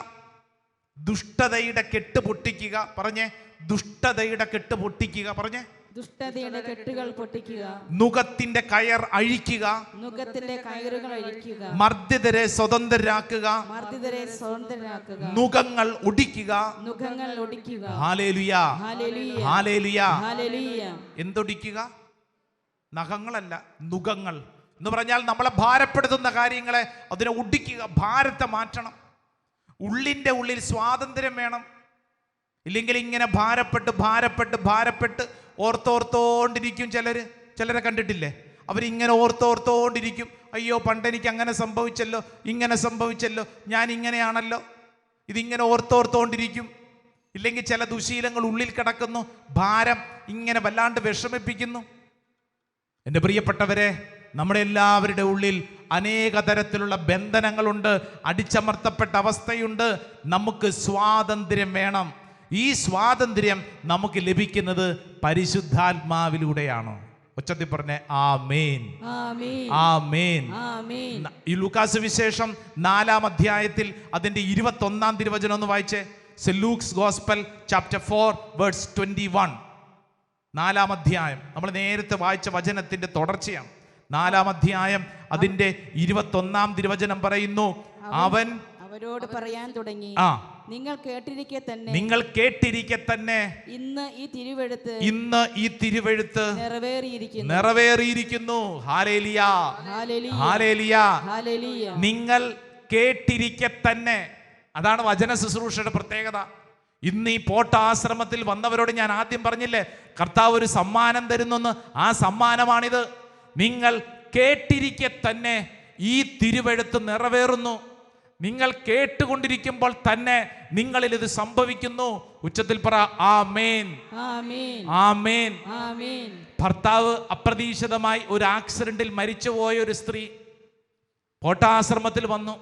S1: ദുഷ്ടതയുടെ കെട്ട് പൊട്ടിക്കുക. പറഞ്ഞേ, ദുഷ്ടതയുടെ കെട്ട് പൊട്ടിക്കുക. പറഞ്ഞേ,
S2: ദുഷ്ടതയുടെ കെട്ടുകൾ പൊട്ടിക്കുക.
S1: നുകത്തിന്റെ കയർ അഴിക്കുക.
S2: നുകത്തിന്റെ കയറുകൾ അഴിക്കുക.
S1: മർദ്ദിതരെ സ്വതന്ത്രരാക്കുക.
S2: മർദ്ദിതരെ സ്വതന്ത്രരാക്കുക.
S1: നുകങ്ങൾ ഒടിക്കുക.
S2: നുകങ്ങൾ ഒടിക്കുക.
S1: Hallelujah,
S2: hallelujah,
S1: hallelujah.
S2: ഹല്ലേലൂയ.
S1: എന്തൊടിക്കുക? നഖങ്ങളല്ല, നുകങ്ങൾ എന്ന് പറഞ്ഞാൽ നമ്മളെ ഭാരപ്പെടുത്തുന്ന കാര്യങ്ങളെ അതിനെ ഒടിക്കുക, ഭാരത്തെ മാറ്റണം. ഉള്ളിൻ്റെ ഉള്ളിൽ സ്വാതന്ത്ര്യം വേണം. ഇല്ലെങ്കിൽ ഇങ്ങനെ ഭാരപ്പെട്ട് ഓർത്തോണ്ടിരിക്കും. ചിലരെ കണ്ടിട്ടില്ലേ? അവരിങ്ങനെ ഓർത്തോണ്ടിരിക്കും. അയ്യോ, പണ്ടെനിക്ക് അങ്ങനെ സംഭവിച്ചല്ലോ, ഇങ്ങനെ സംഭവിച്ചല്ലോ, ഞാൻ ഇങ്ങനെയാണല്ലോ. ഇതിങ്ങനെ ഓർത്തോണ്ടിരിക്കും. ഇല്ലെങ്കിൽ ചില ദുശീലങ്ങൾ ഉള്ളിൽ കിടക്കുന്നു, ഭാരം ഇങ്ങനെ വല്ലാണ്ട് വിഷമിപ്പിക്കുന്നു. എൻ്റെ പ്രിയപ്പെട്ടവരെ, നമ്മുടെ എല്ലാവരുടെ ഉള്ളിൽ അനേക തരത്തിലുള്ള ബന്ധനങ്ങളുണ്ട്, അടിച്ചമർത്തപ്പെട്ട അവസ്ഥയുണ്ട്. നമുക്ക് സ്വാതന്ത്ര്യം വേണം. ഈ സ്വാതന്ത്ര്യം നമുക്ക് ലഭിക്കുന്നത് പരിശുദ്ധാത്മാവിലൂടെയാണ്. ഉച്ചത്തിൽ പറഞ്ഞേ ആമേൻ, ആമേൻ. ഈ ലൂക്കാസ് വിശേഷം 4-ാം അധ്യായത്തിൽ അതിൻ്റെ 21-ാം തിരുവചനം ഒന്ന് വായിച്ചേ. Luke's gospel chapter 4 verse 21. 4-ാം അധ്യായം നമ്മൾ നേരത്തെ വായിച്ച വചനത്തിന്റെ തുടർച്ചയാണ്. 4-ാം അധ്യായം അതിന്റെ 21-ാം തിരുവചനം പറയുന്നു, അവൻ
S2: അവരോട് പറയാൻ തുടങ്ങി, നിങ്ങൾ കേട്ടിരിക്കെ തന്നെ ഇന്ന് ഈ തിരുവെഴുത്ത്
S1: നിറവേറിയിരിക്കുന്നു. Hallelujah, hallelujah,
S2: hallelujah.
S1: നിങ്ങൾ കേട്ടിരിക്കെ തന്നെ. അതാണ് വചന ശുശ്രൂഷയുടെ പ്രത്യേകത. ഇന്ന് ഈ പോട്ടാശ്രമത്തിൽ വന്നവരോട് ഞാൻ ആദ്യം പറഞ്ഞില്ലേ, കർത്താവ് ഒരു സമ്മാനം തരുന്നെന്ന്. ആ സമ്മാനമാണിത്. നിങ്ങൾ കേട്ടിരിക്കെ തന്നെ ഈ തിരുവെഴുത്ത് നിറവേറുന്നു. നിങ്ങൾ കേട്ടുകൊണ്ടിരിക്കുമ്പോൾ തന്നെ നിങ്ങളിൽ ഇത് സംഭവിക്കുന്നു. ഉച്ചത്തിൽ പറ ആമേൻ, ആമേൻ. ഭർത്താവ് അപ്രതീക്ഷിതമായി ഒരു ആക്സിഡന്റിൽ മരിച്ചുപോയ ഒരു സ്ത്രീ പോട്ടാശ്രമത്തിൽ വന്നു.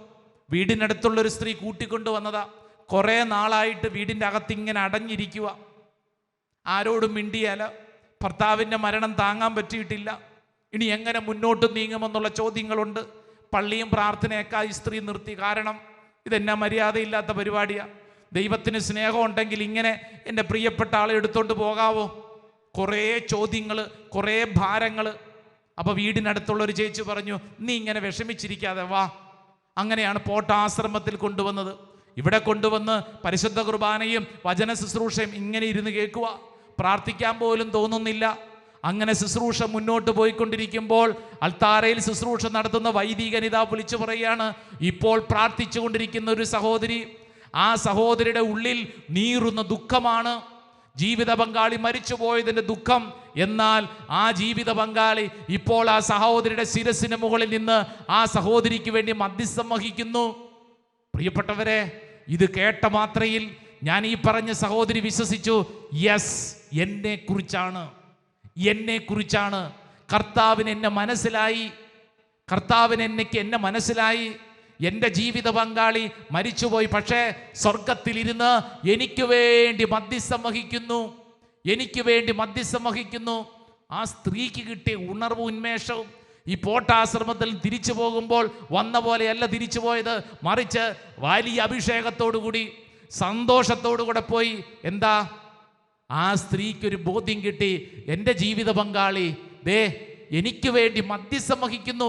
S1: വീടിനടുത്തുള്ളൊരു സ്ത്രീ കൂട്ടിക്കൊണ്ടു വന്നതാ. കുറേ നാളായിട്ട് വീടിൻ്റെ അകത്ത് ഇങ്ങനെ അടഞ്ഞിരിക്കുക, ആരോടും മിണ്ടിയാല. ഭർത്താവിൻ്റെ മരണം താങ്ങാൻ പറ്റിയിട്ടില്ല. ഇനി എങ്ങനെ മുന്നോട്ട് നീങ്ങുമെന്നുള്ള ചോദ്യങ്ങളുണ്ട്. പള്ളിയും പ്രാർത്ഥനയൊക്കെ ഈ സ്ത്രീ നിർത്തി. കാരണം ഇതെന്നാ മര്യാദയില്ലാത്ത പരിപാടിയാണ്. ദൈവത്തിന് സ്നേഹം ഉണ്ടെങ്കിൽ ഇങ്ങനെ എൻ്റെ പ്രിയപ്പെട്ട ആളെ എടുത്തോണ്ട് പോകാവോ? കുറേ ചോദ്യങ്ങൾ, കുറേ ഭാരങ്ങൾ. അപ്പോൾ വീടിനടുത്തുള്ളൊരു ചേച്ചി പറഞ്ഞു, നീ ഇങ്ങനെ വിഷമിച്ചിരിക്കാതെ വാ. അങ്ങനെയാണ് പോട്ടാശ്രമത്തിൽ കൊണ്ടുവന്നത്. ഇവിടെ കൊണ്ടുവന്ന് പരിശുദ്ധ കുർബാനയും വചന ശുശ്രൂഷയും ഇങ്ങനെ ഇരുന്ന് കേൾക്കുക. പ്രാർത്ഥിക്കാൻ പോലും തോന്നുന്നില്ല. അങ്ങനെ ശുശ്രൂഷ മുന്നോട്ട് പോയിക്കൊണ്ടിരിക്കുമ്പോൾ അൾത്താരയിൽ ശുശ്രൂഷ നടത്തുന്ന വൈദികനിതാ വിളിച്ചു പറയാണ്, ഇപ്പോൾ പ്രാർത്ഥിച്ചു കൊണ്ടിരിക്കുന്ന ഒരു സഹോദരി, ആ സഹോദരിയുടെ ഉള്ളിൽ നീറുന്ന ദുഃഖമാണ്. ജീവിത പങ്കാളി മരിച്ചുപോയതിൻ്റെ ദുഃഖം. എന്നാൽ ആ ജീവിത പങ്കാളി ഇപ്പോൾ ആ സഹോദരിയുടെ ശിരസിന് മുകളിൽ നിന്ന് ആ സഹോദരിക്ക് വേണ്ടി മധ്യസ്ഥം വഹിക്കുന്നു. പ്രിയപ്പെട്ടവരെ, ഇത് കേട്ട മാത്രയിൽ ഞാൻ ഈ പറഞ്ഞ സഹോദരി വിശ്വസിച്ചു, യെസ്, എന്നെക്കുറിച്ചാണ്. കർത്താവിന് എന്നെ മനസ്സിലായി. എന്നെ മനസ്സിലായി. എൻ്റെ ജീവിത പങ്കാളി മരിച്ചുപോയി, പക്ഷേ സ്വർഗത്തിലിരുന്ന് എനിക്ക് വേണ്ടി മധ്യസ്ഥം വഹിക്കുന്നു. ആ സ്ത്രീക്ക് കിട്ടിയ ഉണർവും ഉന്മേഷവും ഈ പോട്ടാശ്രമത്തിൽ തിരിച്ചു പോകുമ്പോൾ വന്ന പോലെയല്ല തിരിച്ചു പോയത്. മറിച്ച് വലിയ അഭിഷേകത്തോടുകൂടി സന്തോഷത്തോടുകൂടെ പോയി. എന്താ? ആ സ്ത്രീക്കൊരു ബോധ്യം കിട്ടി, എൻ്റെ ജീവിത പങ്കാളി ദേ എനിക്ക് വേണ്ടി മധ്യസ്ഥം വഹിക്കുന്നു.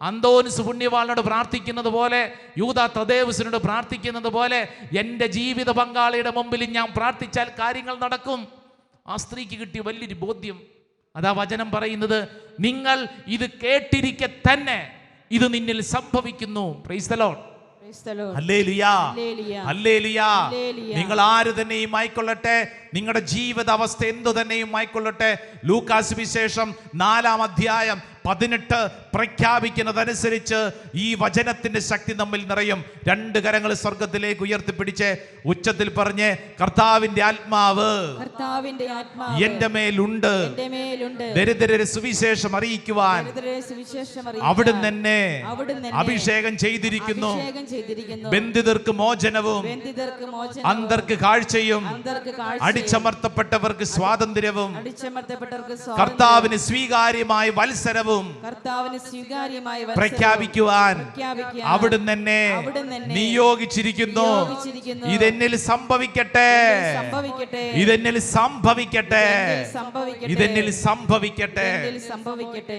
S1: അന്തോനിസ് പുണ്യവാളനോട് പ്രാർത്ഥിക്കുന്നത് പോലെ, യൂദാ തദേവുസിനോട് പ്രാർത്ഥിക്കുന്നത് പോലെ എൻ്റെ ജീവിത പങ്കാളിയുടെ മുമ്പിൽ ഞാൻ പ്രാർത്ഥിച്ചാൽ കാര്യങ്ങൾ നടക്കും. ആ സ്ത്രീക്ക് കിട്ടിയ വലിയൊരു ബോധ്യം. അതാ വചനം പറയുന്നത്, നിങ്ങൾ ഇത് കേട്ടിരിക്കെ തന്നെ ഇത് നിന്നിൽ സംഭവിക്കുന്നു. Price the Lord. Hallelujah, hallelujah. നിങ്ങൾ ആര് തന്നെയും ആയിക്കൊള്ളട്ടെ, നിങ്ങളുടെ ജീവിത അവസ്ഥ എന്തു തന്നെയും ആയിക്കൊള്ളട്ടെ, ലൂക്കാസ് വിശേഷം 4-ാം അധ്യായം 18 പ്രഖ്യാപിക്കുന്നതനുസരിച്ച് ഈ വചനത്തിന്റെ ശക്തി നമ്മിൽ നിറയും. 2 കരങ്ങൾ സ്വർഗത്തിലേക്ക് ഉയർത്തിപ്പിടിച്ച് ഉച്ചത്തിൽ പറഞ്ഞ്, കർത്താവിന്റെ ആത്മാവ് എന്റെ മേലുണ്ട്.
S2: എന്നിലുണ്ട്.
S1: ദരിദ്രരെ സുവിശേഷം അറിയിക്കുവാൻ
S2: ദരിദ്രരെ സുവിശേഷം
S1: അവിടുന്ന് എന്നെ
S2: അവിടുന്ന്
S1: അഭിഷേകം ചെയ്തിരിക്കുന്നു.
S2: അഭിഷേകം ചെയ്തിരിക്കുന്നു.
S1: ബന്ധിതർക്ക് മോചനവും
S2: ബന്ധിതർക്ക് മോചനവും
S1: അന്തർക്ക് കാഴ്ചയും
S2: അന്തർക്ക് കാഴ്ചയും
S1: അടിച്ചമർത്തപ്പെട്ടവർക്ക് സ്വാതന്ത്ര്യവും
S2: അടിച്ചമർത്തപ്പെട്ടവർക്ക്
S1: കർത്താവിന് സ്വീകാര്യമായ വത്സരവും
S2: കർത്താവിന് സ്വീകാര്യമായ
S1: പ്രഖ്യാപിക്കുവാൻ അവിടുന്ന് എന്നെ നിയോഗിച്ചിരിക്കുന്നു. ഇതെന്നിൽ സംഭവിക്കട്ടെ, ഇതെന്നിൽ സംഭവിക്കട്ടെ, ഇതെന്നിൽ സംഭവിക്കട്ടെ.